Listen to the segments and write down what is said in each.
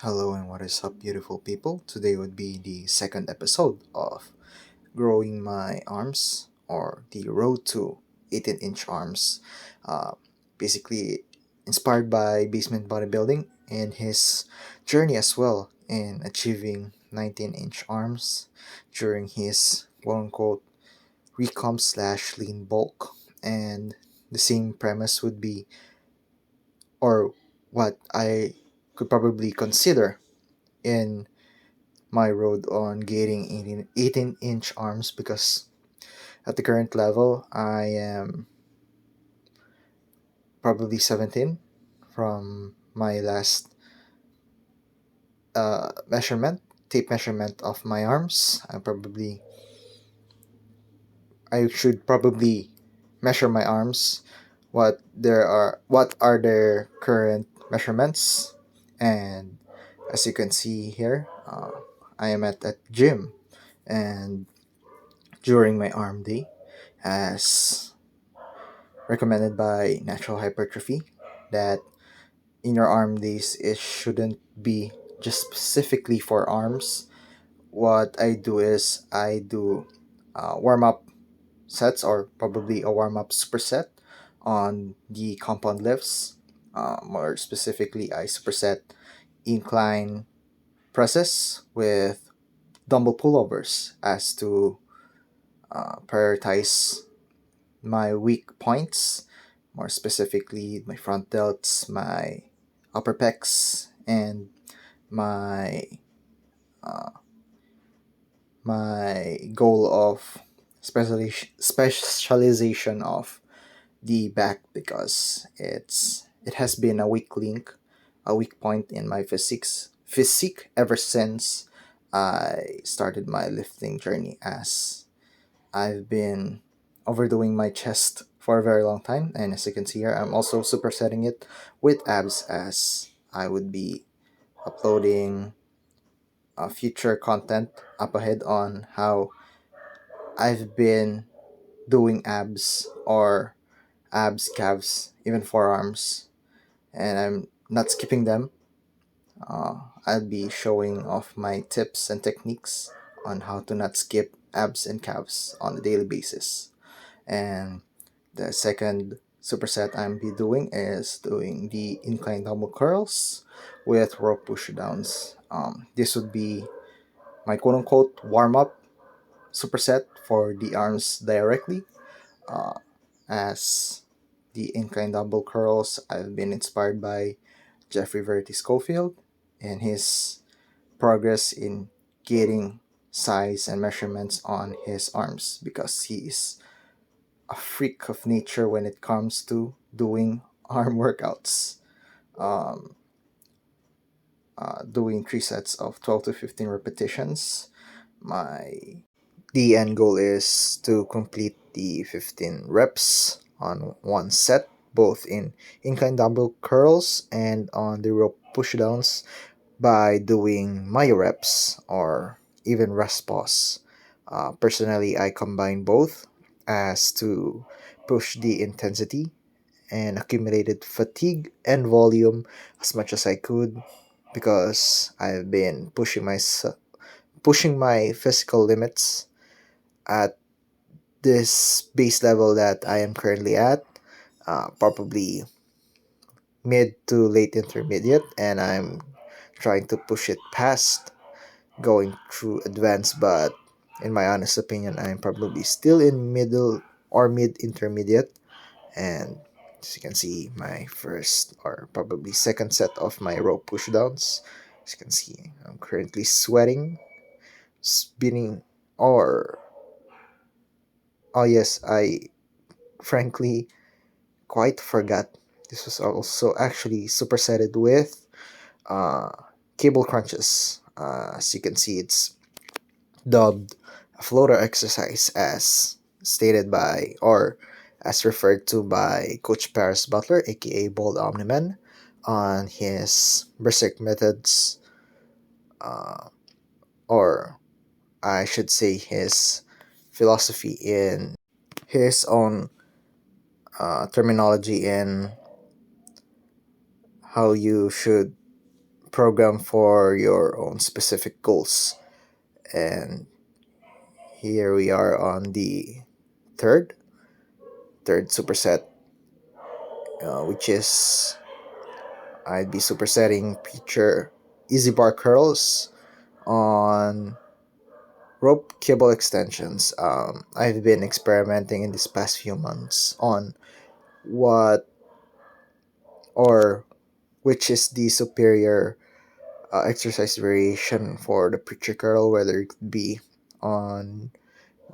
Hello and what is up, beautiful people? Today would be the second episode of Growing My Arms or the Road to 18-inch Arms. Uh, Basically, inspired by Basement Bodybuilding and his journey as well in achieving 19-inch arms during his quote unquote recomp slash lean bulk. And the same premise would be, or what I could probably consider in my road on getting 18-inch arms, because at the current level I am probably 17 from my last measurement, tape measurement of my arms. I should probably measure my arms, what are their current measurements. And as you can see here, I am at that gym, and during my arm day, as recommended by natural hypertrophy, that in your arm days it shouldn't be just specifically for arms. What I do is I do warm up sets, or probably a warm up superset on the compound lifts. More specifically, I superset incline presses with dumbbell pullovers as to prioritize my weak points, more specifically my front delts, my upper pecs, and my uh, my goal of specialization of the back, because it has been a weak link, a weak point in my physique ever since I started my lifting journey, as I've been overdoing my chest for a very long time, and as you can see here, I'm also supersetting it with abs, as I would be uploading future content up ahead on how I've been doing abs, or abs, calves, even forearms, and I'm not skipping them. I'll be showing off my tips and techniques on how to not skip abs and calves on a daily basis. And the second superset I'm be doing is doing the incline dumbbell curls with rope push downs. This would be my quote unquote warm up superset for the arms directly. Uh, as the incline dumbbell curls, I've been inspired by Geoffrey Verity Schofield and his progress in getting size and measurements on his arms, because he is a freak of nature when it comes to doing arm workouts. Um, doing three sets of 12 to 15 repetitions. My the end goal is to complete the 15 reps on one set, both in incline dumbbell curls and on the rope pushdowns, by doing myo reps or even rest pause. Personally, I combine both as to push the intensity and accumulated fatigue and volume as much as I could, because I've been pushing my physical limits at this base level that I am currently at, probably mid to late intermediate, and I'm trying to push it past going through advanced. But in my honest opinion, I'm probably still in middle or mid intermediate. And as you can see, my first or probably second set of my rope pushdowns. As you can see, I'm currently sweating, spinning, or oh yes, I frankly quite forgot. This was also actually supersetted with uh, cable crunches. As you can see, it's dubbed a floater exercise, as stated by, or as referred to by Coach Paris Butler, aka Bold Omni-Man, on his Berserk Methods, uh, or I should say his philosophy in his own terminology in how you should program for your own specific goals. And here we are on the third third superset, which is I'd be supersetting preacher easy bar curls on rope cable extensions. I've been experimenting in these past few months on what or which is the superior exercise variation for the preacher curl, whether it could be on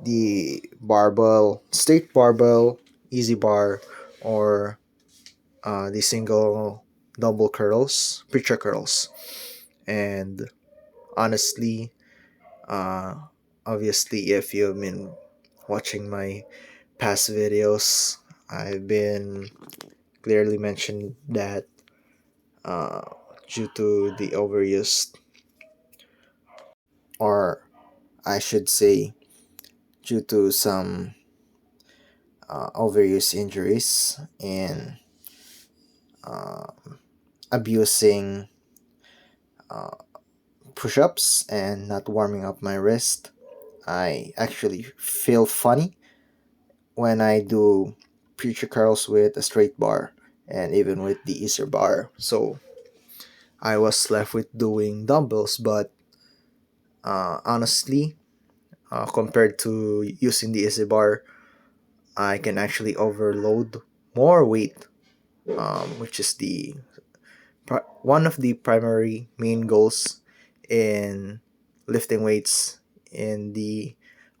the barbell, straight barbell, easy bar, or the single double curls, preacher curls. And honestly, uh, obviously, if you've been watching my past videos, I've been clearly mentioned that uh, due to the overuse, or I should say, due to some overuse injuries and uh, abusing uh, push ups and not warming up my wrist, I actually feel funny when I do preacher curls with a straight bar and even with the easier bar. So I was left with doing dumbbells, but honestly, compared to using the easy bar, I can actually overload more weight, which is the one of the primary main goals in lifting weights in the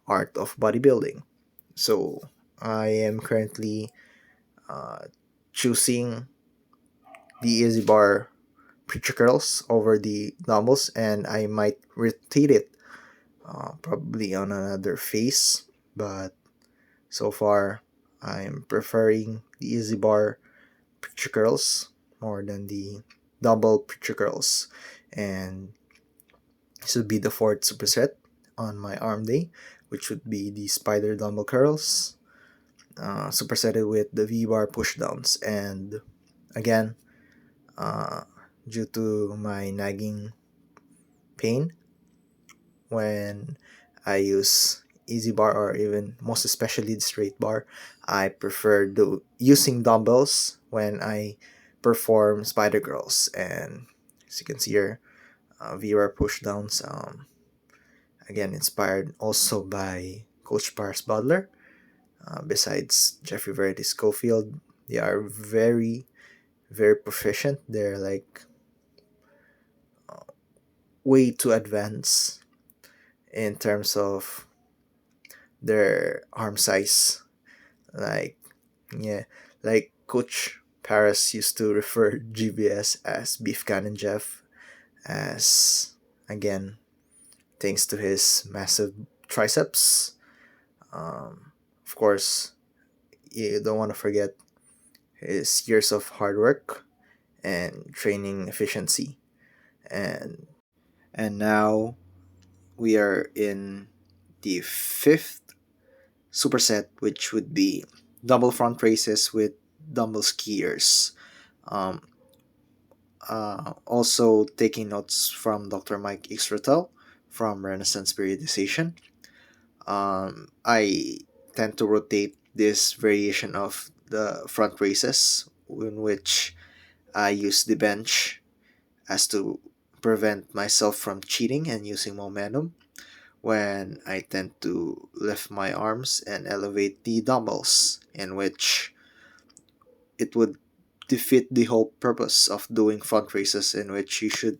art of bodybuilding. So I am currently uh, choosing the easy bar preacher curls over the dumbbells, and I might rotate it probably on another face, but so far I'm preferring the easy bar preacher curls more than the double preacher curls. And this would be the fourth superset on my arm day, which would be the spider dumbbell curls, supersetted with the V bar pushdowns. And again, uh, due to my nagging pain when I use easy bar or even most especially the straight bar, I prefer using dumbbells when I perform spider curls. And as you can see here, V bar pushdowns. Again, inspired also by Coach Paris Butler. Besides Geoffrey Verity Schofield, they are very, very proficient. They're like way too advanced in terms of their arm size. Like, yeah, like Coach Paris used to refer GBS as Beef Cannon Jeff, as again, thanks to his massive triceps. Of course, you don't want to forget his years of hard work and training efficiency. And now we are in the fifth superset, which would be double front races with dumbbell skiers. Um, Also taking notes from Dr. Mike Xratel from Renaissance Periodization. I tend to rotate this variation of the front races in which I use the bench as to prevent myself from cheating and using momentum, when I tend to lift my arms and elevate the dumbbells, in which it would defeat the whole purpose of doing front races, in which you should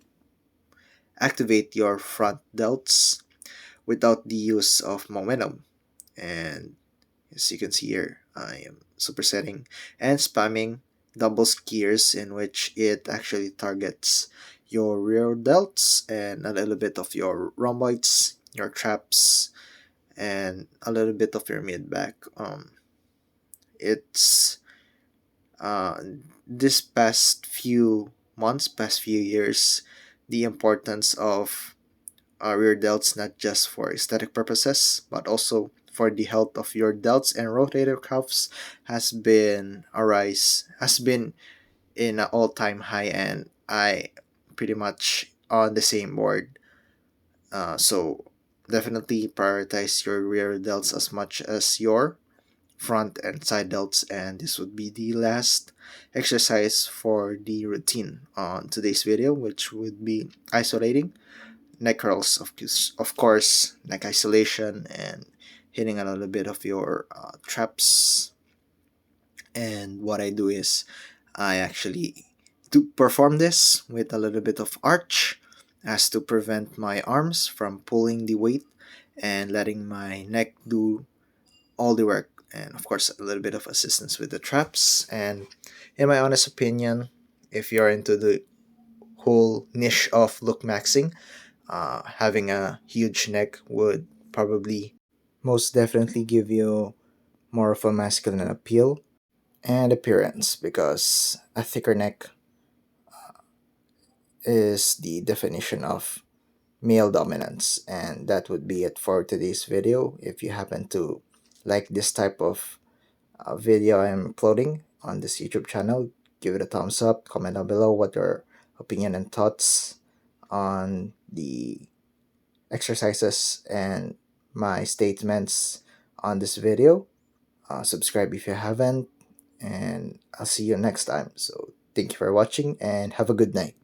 activate your front delts without the use of momentum. And as you can see here, I am supersetting and spamming double skiers, in which it actually targets your rear delts and a little bit of your rhomboids, your traps, and a little bit of your mid back. It's uh, this past few months, past few years, the importance of rear delts, not just for aesthetic purposes, but also for the health of your delts and rotator cuffs, has been in an all-time high, and I pretty much on the same board. So definitely prioritize your rear delts as much as your front and side delts. And this would be the last exercise for the routine on today's video, which would be isolating neck curls, of course, neck isolation, and hitting a little bit of your traps. And what I do is I actually to perform this with a little bit of arch as to prevent my arms from pulling the weight and letting my neck do all the work, and of course a little bit of assistance with the traps. And in my honest opinion, if you're into the whole niche of look maxing, having a huge neck would probably most definitely give you more of a masculine appeal and appearance, because a thicker neck is the definition of male dominance. And that would be it for today's video. If you happen to like this type of video I'm uploading on this YouTube channel, give it a thumbs up, comment down below what your opinion and thoughts on the exercises and my statements on this video. Subscribe if you haven't, and I'll see you next time. So thank you for watching and have a good night.